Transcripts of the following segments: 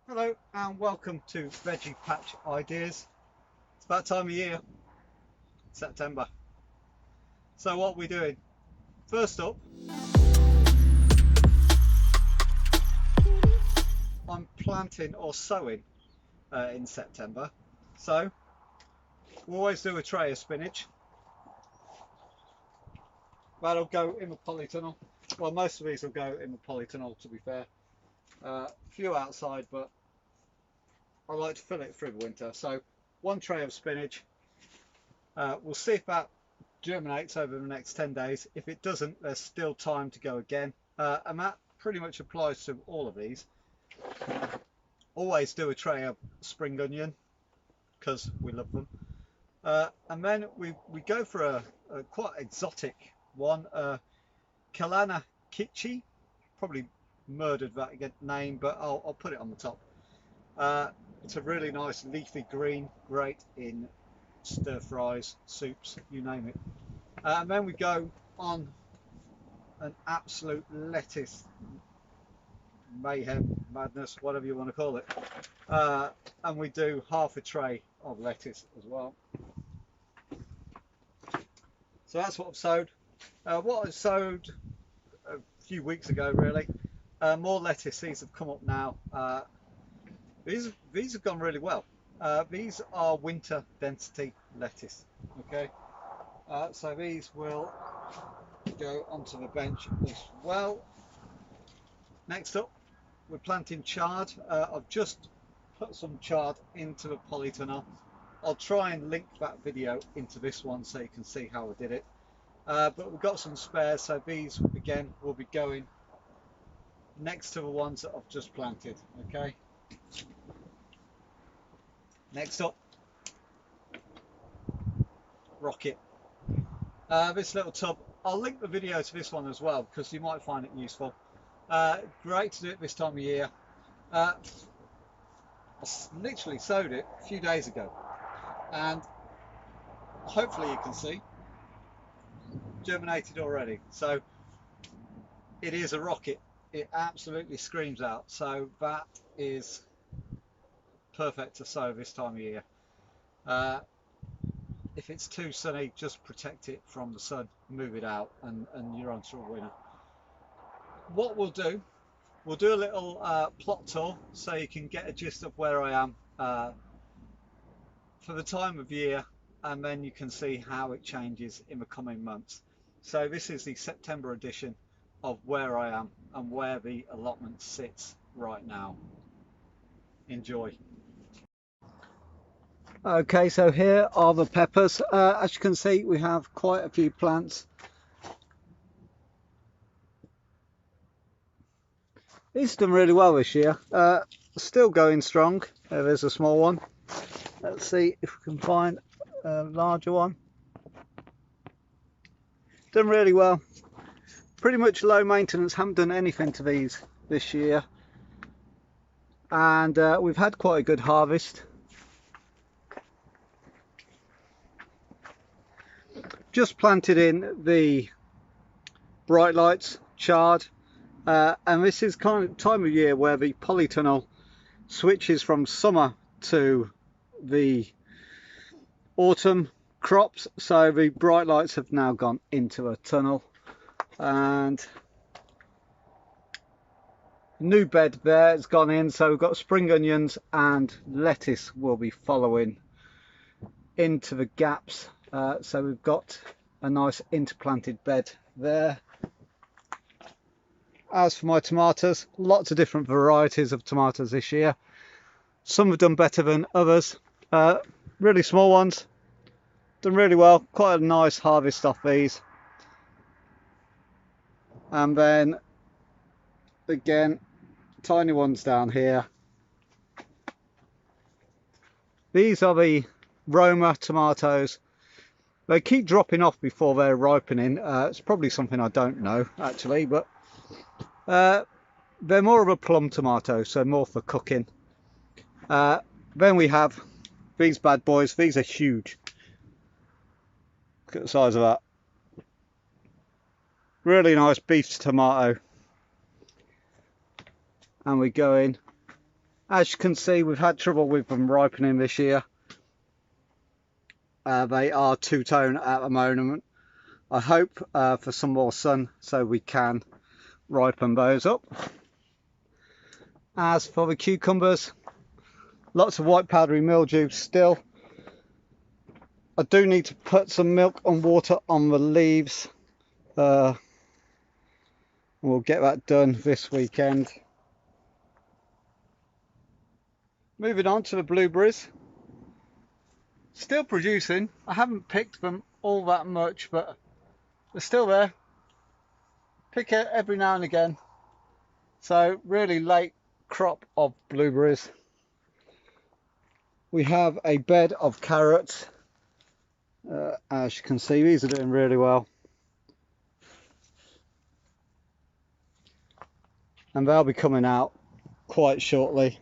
Hello and welcome to Veggie Patch Ideas. It's about time of year, September. So what are we doing? First up, I'm planting or sowing in September. So we always do a tray of spinach. That'll go in the polytunnel. Well, most of these will go in the polytunnel, to be fair. A few outside, but I like to fill it through the winter. So one tray of spinach. We'll see if that germinates over the next 10 days. If it doesn't, there's still time to go again. And that pretty much applies to all of these. Always do a tray of spring onion because we love them. And then we go for a quite exotic one, Kalana Kitchi. Probably murdered that name, but I'll put it on the top. It's a really nice leafy green, great in stir fries, soups, you name it. And then we go on an absolute lettuce mayhem, madness, whatever you want to call it. And we do half a tray of lettuce as well. So that's what I've sowed. What I sowed a few weeks ago, really. More lettuce. These have come up now. These have gone really well. These are winter density lettuce. Okay, so these will go onto the bench as well. Next up, we're planting chard. I've just put some chard into the polytunnel. I'll try and link that video into this one so you can see how I did it. But we've got some spares, so these again will be going next to the ones that I've just planted. Okay. Next up, rocket. This little tub, I'll link the video to this one as well because you might find it useful. Great to do it this time of year. I literally sowed it a few days ago, and hopefully you can see germinated already. So it is a rocket. It absolutely screams out. So that is perfect to sow this time of year. If it's too sunny, just protect it from the sun, move it out, and you're on to a winner. What we'll do a little plot tour so you can get a gist of where I am for the time of year, and then you can see how it changes in the coming months. So this is the September edition of where I am and where the allotment sits right now. Enjoy. Okay, so here are the peppers. As you can see, we have quite a few plants. These have done really well this year. Still going strong. There's a small one. Let's see if we can find a larger one. Done really well. Pretty much low maintenance. Haven't done anything to these this year. And we've had quite a good harvest. Just planted in the bright lights, chard, and this is kind of time of year where the polytunnel switches from summer to the autumn crops. So the bright lights have now gone into a tunnel, and new bed there has gone in. So we've got spring onions and lettuce will be following into the gaps. So we've got a nice interplanted bed there. As for my tomatoes, lots of different varieties of tomatoes this year. Some have done better than others. Really small ones done really well. Quite a nice harvest off these. And then again, tiny ones down here. These are the Roma tomatoes. They keep dropping off before they're ripening. It's probably something I don't know actually, but they're more of a plum tomato, so more for cooking. Then we have these bad boys. These are huge. Look at the size of that. Really nice beef tomato. And we go in As you can see, we've had trouble with them ripening this year. They are two-tone at the moment. I hope for some more sun so we can ripen those up. As for the cucumbers, lots of white powdery mildew still. I do need to put some milk and water on the leaves. We'll get that done this weekend. Moving on to the blueberries. Still producing. I haven't picked them all that much, but they're still there. Pick it every now and again. So really late crop of blueberries. We have a bed of carrots. As you can see, these are doing really well. And they'll be coming out quite shortly.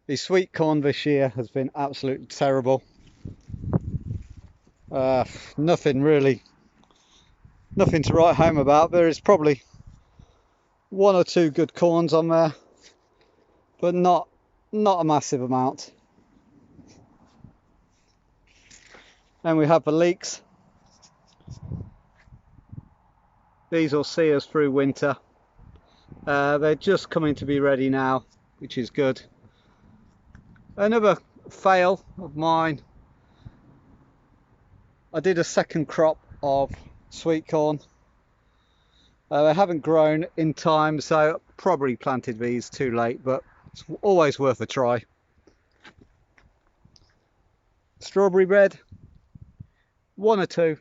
The sweet corn this year has been absolutely terrible. Nothing to write home about. There is probably one or two good corns on there, but not a massive amount. Then we have the leeks. These will see us through winter. They're just coming to be ready now, which is good. Another fail of mine. I did a second crop of sweet corn. They haven't grown in time, so probably planted these too late, but it's always worth a try. Strawberry bed, one or two.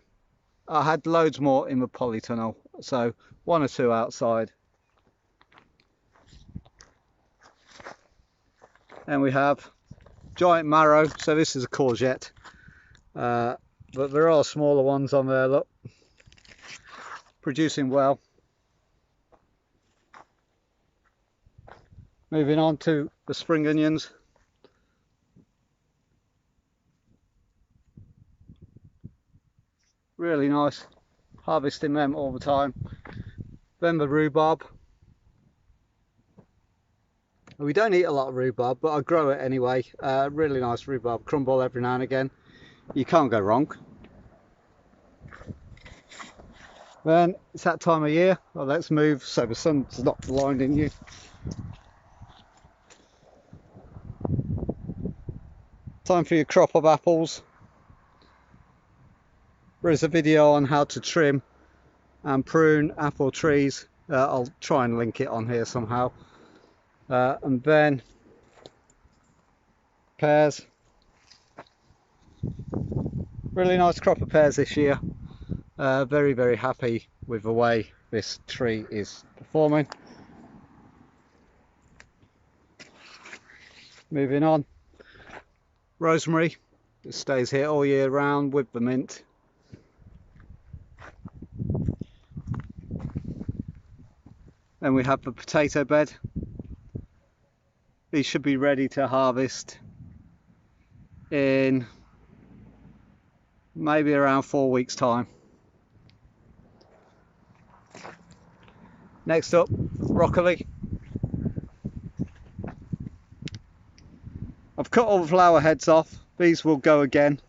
I had loads more in the polytunnel, so one or two outside. And we have giant marrow, so this is a courgette, but there are smaller ones on there, look, producing well. Moving on to the spring onions. Really nice, harvesting them all the time. Then the rhubarb. We don't eat a lot of rhubarb, but I grow it anyway. Really nice rhubarb crumble every now and again. You can't go wrong. Then it's that time of year. Well, let's move so the sun's not blinding you. Time for your crop of apples. There is a video on how to trim and prune apple trees. I'll try and link it on here somehow. And then pears. Really nice crop of pears this year. Very happy with the way this tree is performing. Moving on. Rosemary. It stays here all year round with the mint. Then we have the potato bed. These should be ready to harvest in maybe around 4 weeks' time. Next up, broccoli. I've cut all the flower heads off. These will go again,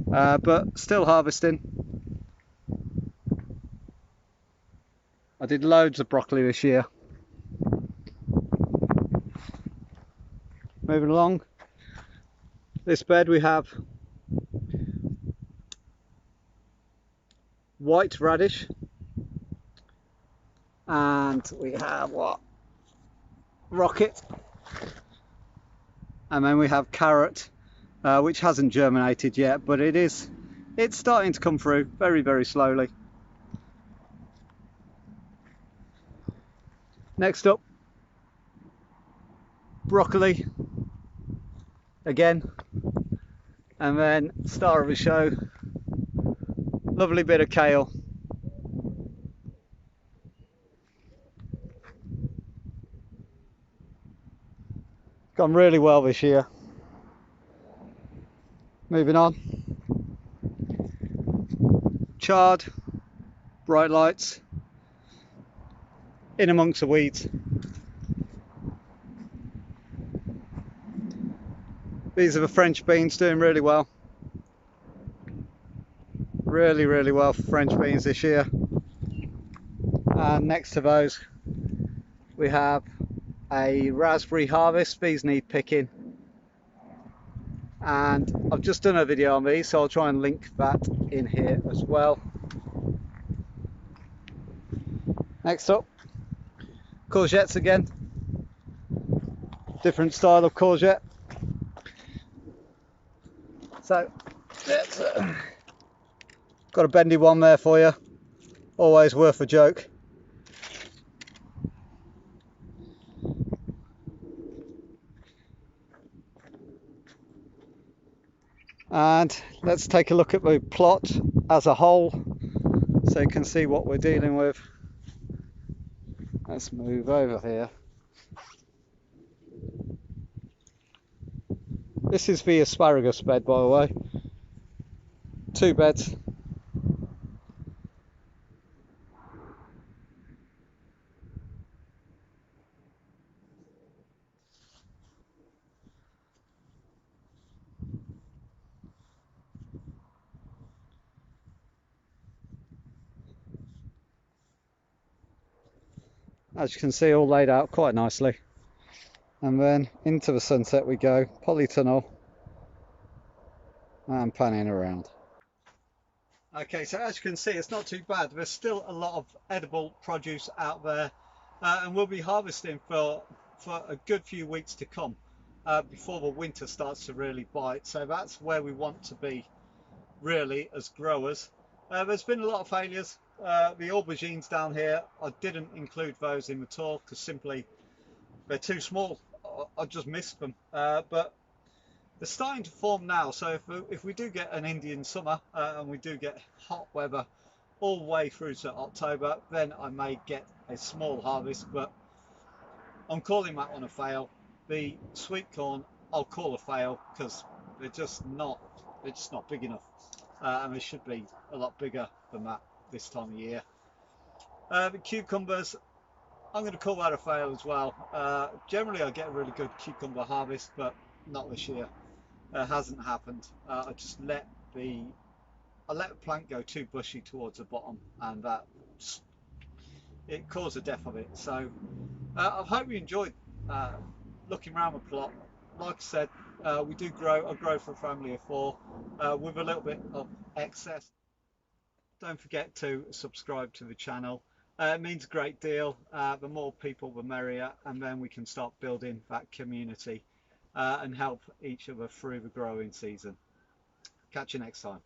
but still harvesting. I did loads of broccoli this year. Moving along, this bed we have white radish, and we have what? Rocket, and then we have carrot, which hasn't germinated yet, but it's starting to come through very slowly. Next up, broccoli again, and then star of the show, lovely bit of kale. Gone really well this year. Moving on, chard, bright lights, in amongst the weeds. These are the French beans, doing really well. Really well for French beans this year. And next to those we have a raspberry harvest. These need picking, and I've just done a video on these, so I'll try and link that in here as well. Next up, courgettes again. Different style of courgette. So got a bendy one there for you, always worth a joke. And let's take a look at the plot as a whole so you can see what we're dealing with. Let's move over here. This is the asparagus bed, by the way. 2 beds. As you can see, all laid out quite nicely. And then into the sunset we go, polytunnel and panning around. Okay, so as you can see, it's not too bad. There's still a lot of edible produce out there, and we'll be harvesting for a good few weeks to come before the winter starts to really bite. So that's where we want to be, really, as growers. There's been a lot of failures. The aubergines down here, I didn't include those in the tour because simply they're too small. I just missed them, but they're starting to form now. So if we do get an Indian summer and we do get hot weather all the way through to October, then I may get a small harvest, but I'm calling that one a fail. The sweet corn I'll call a fail because they're just not big enough, and they should be a lot bigger than that this time of year. The cucumbers, I'm going to call that a fail as well. Generally I get a really good cucumber harvest, but not this year. Hasn't happened. I just let the plant go too bushy towards the bottom, and that it caused the death of it. So I hope you enjoyed looking around the plot. Like I said, we do grow. I grow for a family of 4 with a little bit of excess. Don't forget to subscribe to the channel. It means a great deal. The more people, the merrier, and then we can start building that community and help each other through the growing season. Catch you next time.